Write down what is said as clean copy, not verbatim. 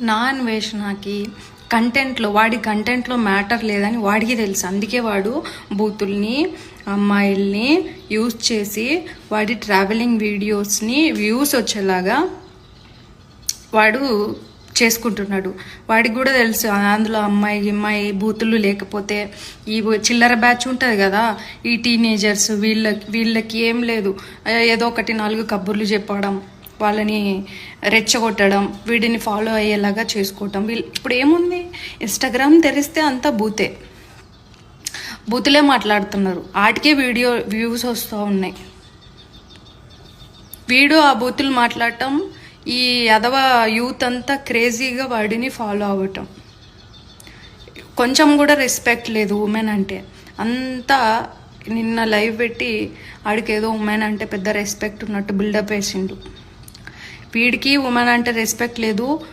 నా అన్వేషణకి వాడి కంటెంట్లో మ్యాటర్ లేదని వాడికి తెలుసు. అందుకే వాడు బూతుల్ని అమ్మాయిల్ని యూజ్ చేసి వాడి ట్రావెలింగ్ వీడియోస్ని వ్యూస్ వచ్చేలాగా వాడు చేసుకుంటున్నాడు. వాడికి కూడా తెలుసు అందులో అమ్మాయి బూతులు లేకపోతే ఈ చిల్లర బ్యాచ్ ఉంటుంది కదా, ఈ టీనేజర్స్ వీళ్ళకి ఏం లేదు, ఏదో ఒకటి 4 కబుర్లు చెప్పడం, వాళ్ళని రెచ్చగొట్టడం, వీడిని ఫాలో అయ్యేలాగా చేసుకోవటం. ఇప్పుడు ఏముంది, ఇన్స్టాగ్రామ్ తెరిస్తే అంతా బూతులే మాట్లాడుతున్నారు. ఆటికే వ్యూస్ వస్తూ ఉన్నాయి. వీడు ఆ బూతులు మాట్లాడటం, ఈ అదవ యూత్ అంతా క్రేజీగా వాడిని ఫాలో అవ్వటం. కొంచెం కూడా రెస్పెక్ట్ లేదు ఉమెన్ అంటే. అంతా నిన్న లైవ్ పెట్టి ఆడికి ఏదో ఉమెన్ అంటే పెద్ద రెస్పెక్ట్ ఉన్నట్టు బిల్డప్ వేసిండు. వీడికి ఉమెన్ అంటే రెస్పెక్ట్ లేదు.